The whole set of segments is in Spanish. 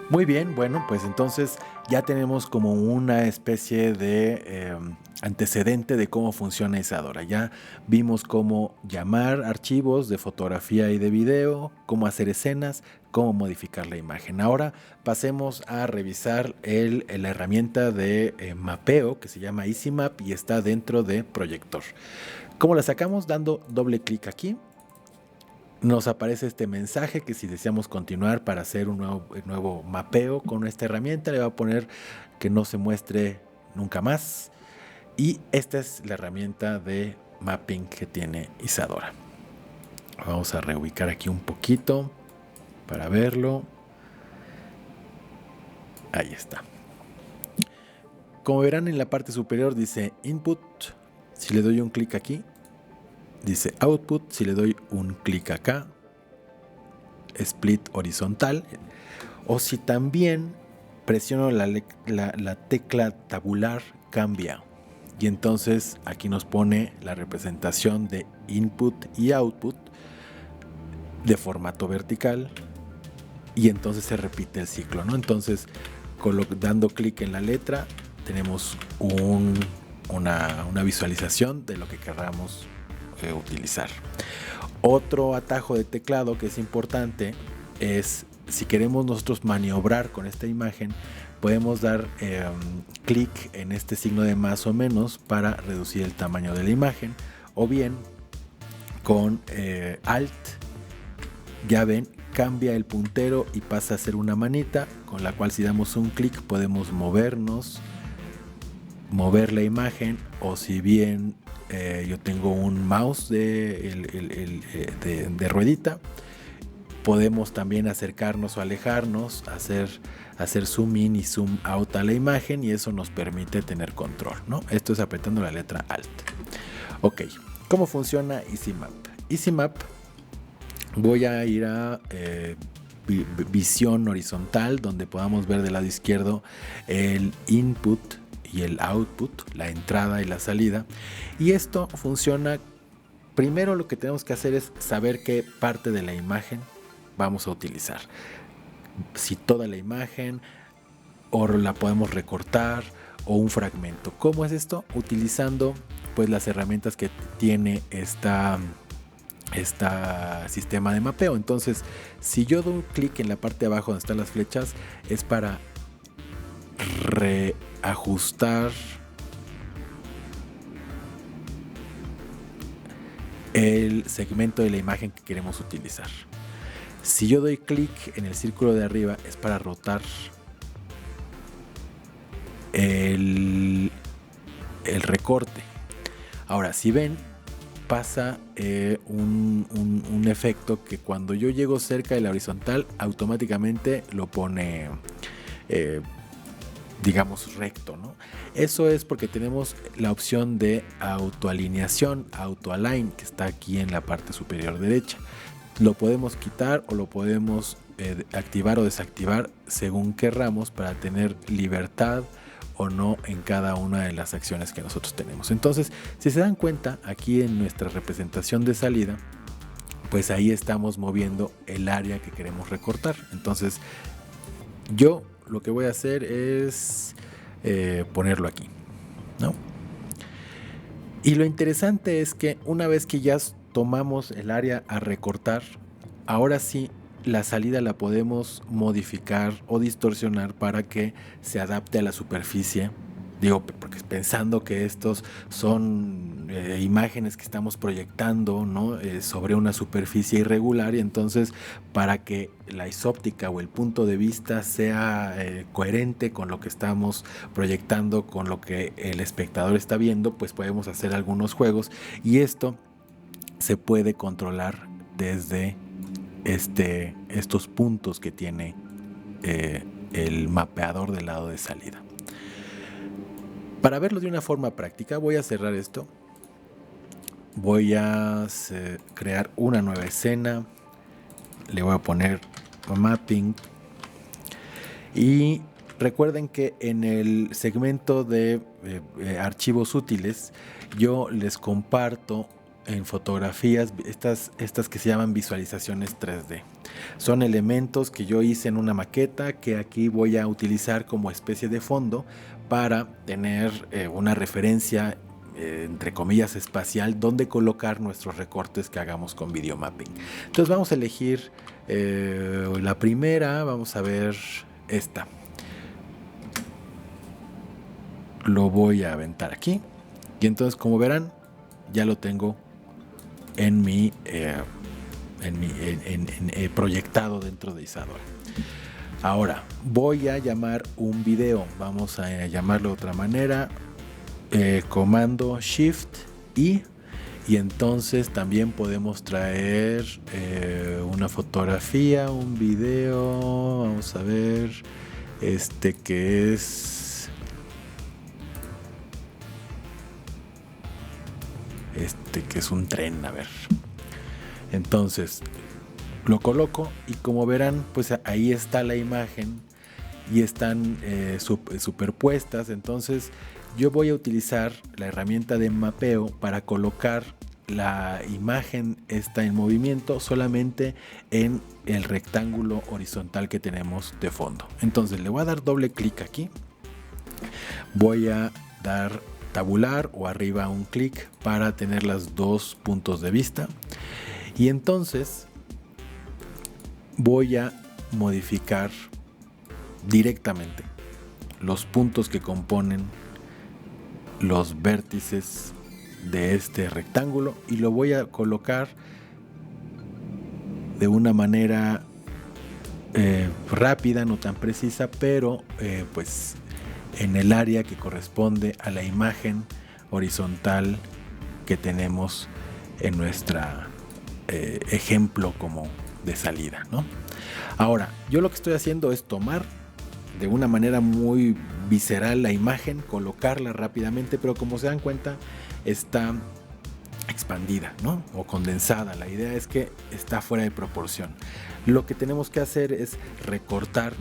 Muy bien, bueno, pues entonces ya tenemos como una especie de antecedente de cómo funciona Isadora. Ya vimos cómo llamar archivos de fotografía y de video, cómo hacer escenas, cómo modificar la imagen. Ahora pasemos a revisar la herramienta de mapeo que se llama EasyMap y está dentro de Proyector. ¿Cómo la sacamos? Dando doble clic aquí. Nos aparece este mensaje que si deseamos continuar para hacer un nuevo mapeo con esta herramienta, le va a poner que no se muestre nunca más. Y esta es la herramienta de mapping que tiene Isadora. Vamos a reubicar aquí un poquito para verlo. Ahí está. Como verán en la parte superior dice Input. Si le doy un clic aquí, dice Output. Si le doy un clic acá, Split horizontal. O si también presiono la tecla tabular, cambia. Y entonces aquí nos pone la representación de input y output de formato vertical. Y entonces se repite el ciclo, ¿no? Entonces, dando clic en la letra, tenemos una visualización de lo que queramos utilizar. Otro atajo de teclado que es importante es, si queremos nosotros maniobrar con esta imagen, podemos dar clic en este signo de más o menos para reducir el tamaño de la imagen, o bien con Alt, ya ven, cambia el puntero y pasa a ser una manita, con la cual si damos un clic podemos movernos, mover la imagen, o si bien yo tengo un mouse de ruedita, podemos también acercarnos o alejarnos, hacer zoom in y zoom out a la imagen, y eso nos permite tener control, ¿no? Esto es apretando la letra Alt. Ok, ¿cómo funciona EasyMap? EasyMap, voy a ir a visión horizontal, donde podamos ver del lado izquierdo el input y el output, la entrada y la salida. Y esto funciona. Primero lo que tenemos que hacer es saber qué parte de la imagen vamos a utilizar. Si toda la imagen, o la podemos recortar, o un fragmento. ¿Cómo es esto? Utilizando pues las herramientas que tiene esta sistema de mapeo. Entonces, si yo doy un clic en la parte de abajo donde están las flechas, es para reajustar el segmento de la imagen que queremos utilizar. Si yo doy clic en el círculo de arriba, es para rotar el recorte. Ahora, si ven, pasa un efecto que cuando yo llego cerca de la horizontal, automáticamente lo pone digamos recto, ¿no? Eso es porque tenemos la opción de autoalineación, autoalign, que está aquí en la parte superior derecha. Lo podemos quitar o lo podemos activar o desactivar según querramos, para tener libertad o no en cada una de las acciones que nosotros tenemos. Entonces, si se dan cuenta, aquí en nuestra representación de salida, pues ahí estamos moviendo el área que queremos recortar. Entonces, yo lo que voy a hacer es ponerlo aquí, ¿no? Y lo interesante es que una vez que ya tomamos el área a recortar, ahora sí la salida la podemos modificar o distorsionar para que se adapte a la superficie. Digo, porque pensando que estos son imágenes que estamos proyectando, ¿no? Sobre una superficie irregular, y entonces para que la isóptica o el punto de vista sea coherente con lo que estamos proyectando, con lo que el espectador está viendo, pues podemos hacer algunos juegos, y esto se puede controlar desde estos puntos que tiene el mapeador del lado de salida. Para verlo de una forma práctica, voy a cerrar esto. Voy a crear una nueva escena. Le voy a poner mapping. Y recuerden que en el segmento de archivos útiles, yo les comparto en fotografías, estas que se llaman visualizaciones 3D. Son elementos que yo hice en una maqueta que aquí voy a utilizar como especie de fondo para tener una referencia entre comillas espacial donde colocar nuestros recortes que hagamos con videomapping. Entonces vamos a elegir la primera, vamos a ver esta. Lo voy a aventar aquí y entonces, como verán, ya lo tengo en mi proyectado dentro de Isadora. Ahora voy a llamar un video, vamos a llamarlo de otra manera, comando Shift y entonces también podemos traer una fotografía, un video, vamos a ver, que es un tren, a ver. Entonces lo coloco y como verán, pues ahí está la imagen y están superpuestas. Entonces yo voy a utilizar la herramienta de mapeo para colocar la imagen está en movimiento solamente en el rectángulo horizontal que tenemos de fondo. Entonces le voy a dar doble clic aquí, voy a dar tabular o arriba un clic para tener los dos puntos de vista y entonces voy a modificar directamente los puntos que componen los vértices de este rectángulo y lo voy a colocar de una manera rápida, no tan precisa, pero pues en el área que corresponde a la imagen horizontal que tenemos en nuestra ejemplo como de salida, ¿no? Ahora, yo lo que estoy haciendo es tomar de una manera muy visceral la imagen, colocarla rápidamente, pero como se dan cuenta está expandida, ¿no? O condensada. La idea es que está fuera de proporción. Lo que tenemos que hacer es recortar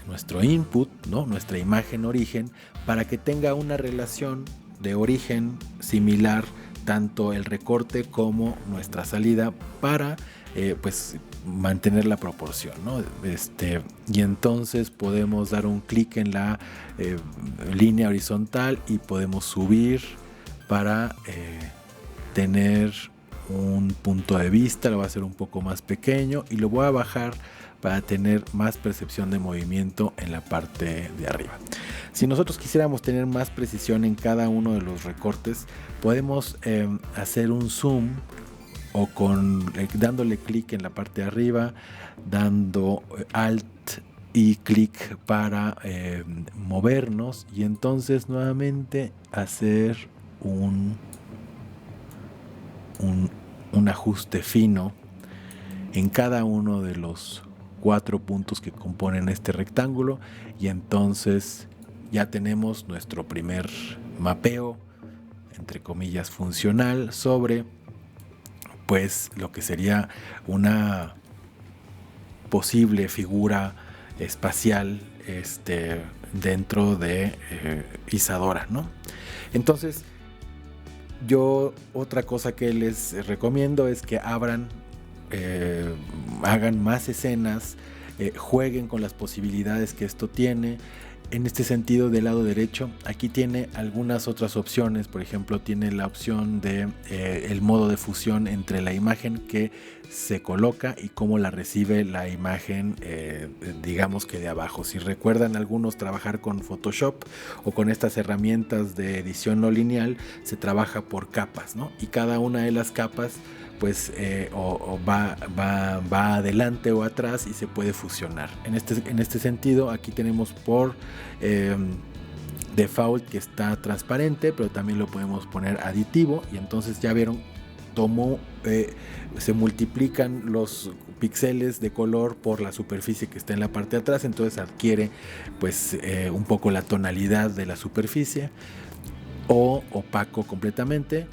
nuestro input, ¿no? Nuestra imagen origen, para que tenga una relación de origen similar tanto el recorte como nuestra salida para pues mantener la proporción, ¿no? Y entonces podemos dar un clic en la línea horizontal y podemos subir para tener un punto de vista. Lo voy a hacer un poco más pequeño y lo voy a bajar para tener más percepción de movimiento en la parte de arriba. Si nosotros quisiéramos tener más precisión en cada uno de los recortes, podemos hacer un zoom o dándole clic en la parte de arriba, dando alt y clic para movernos y entonces nuevamente hacer un ajuste fino en cada uno de los 4 puntos que componen este rectángulo y entonces ya tenemos nuestro primer mapeo, entre comillas, funcional sobre pues lo que sería una posible figura espacial dentro de Isadora, ¿no? Entonces yo otra cosa que les recomiendo es que hagan más escenas, jueguen con las posibilidades que esto tiene. En este sentido, del lado derecho, aquí tiene algunas otras opciones. Por ejemplo, tiene la opción de el modo de fusión entre la imagen que se coloca y cómo la recibe la imagen, digamos que de abajo. Si recuerdan algunos trabajar con Photoshop o con estas herramientas de edición no lineal, se trabaja por capas, ¿no? Y cada una de las capas pues va adelante o atrás y se puede fusionar. En este sentido, aquí tenemos por default que está transparente, pero también lo podemos poner aditivo y entonces ya vieron cómo se multiplican los píxeles de color por la superficie que está en la parte de atrás, entonces adquiere pues un poco la tonalidad de la superficie, o opaco completamente,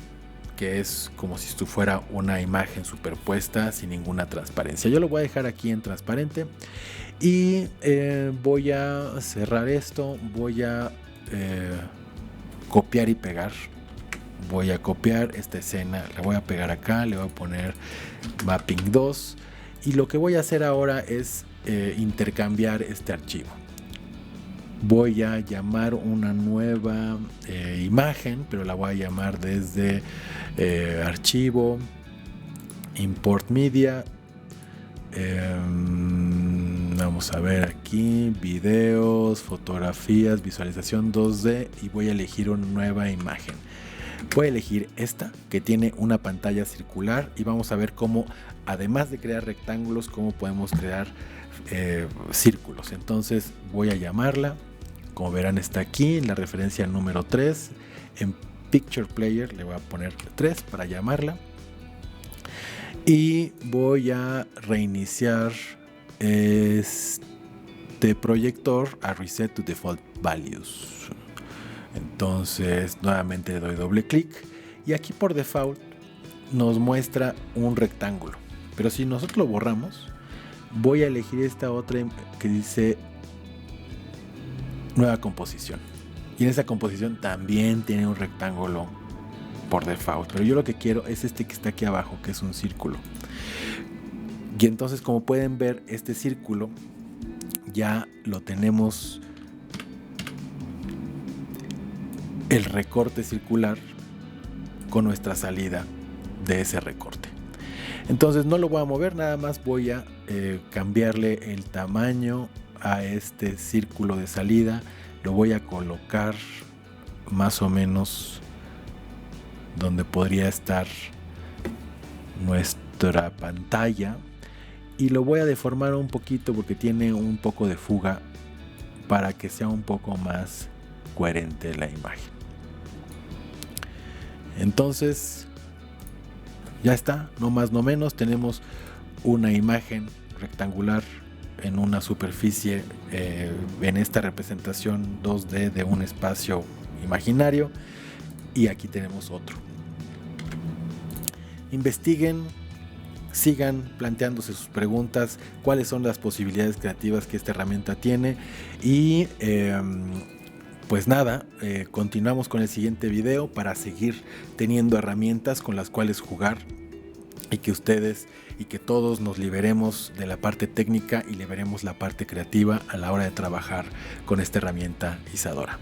que es como si esto fuera una imagen superpuesta sin ninguna transparencia. Yo lo voy a dejar aquí en transparente y voy a cerrar esto, voy a copiar y pegar voy a copiar esta escena, la voy a pegar acá, le voy a poner mapping 2 y lo que voy a hacer ahora es intercambiar este archivo. Voy a llamar una nueva imagen, pero la voy a llamar desde archivo, import media, vamos a ver aquí, videos, fotografías, visualización 2D y voy a elegir una nueva imagen. Voy a elegir esta que tiene una pantalla circular y vamos a ver cómo, además de crear rectángulos, cómo podemos crear círculos. Entonces voy a llamarla, como verán está aquí en la referencia número 3, en Picture Player le voy a poner 3 para llamarla y voy a reiniciar este proyector a Reset to Default Values. Entonces nuevamente le doy doble clic y aquí por default nos muestra un rectángulo, pero si nosotros lo borramos voy a elegir esta otra que dice nueva composición y en esa composición también tiene un rectángulo por default, pero yo lo que quiero es este que está aquí abajo, que es un círculo. Y entonces, como pueden ver, este círculo ya lo tenemos, el recorte circular con nuestra salida de ese recorte. Entonces no lo voy a mover, nada más voy a cambiarle el tamaño a este círculo de salida. Lo voy a colocar más o menos donde podría estar nuestra pantalla y lo voy a deformar un poquito porque tiene un poco de fuga para que sea un poco más coherente la imagen. Entonces ya está, no más no menos, tenemos una imagen rectangular en una superficie en esta representación 2D de un espacio imaginario y aquí tenemos otro. Investiguen, sigan planteándose sus preguntas, cuáles son las posibilidades creativas que esta herramienta tiene y pues nada, continuamos con el siguiente video para seguir teniendo herramientas con las cuales jugar y que ustedes y que todos nos liberemos de la parte técnica y liberemos la parte creativa a la hora de trabajar con esta herramienta Isadora.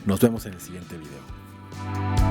Nos vemos en el siguiente video.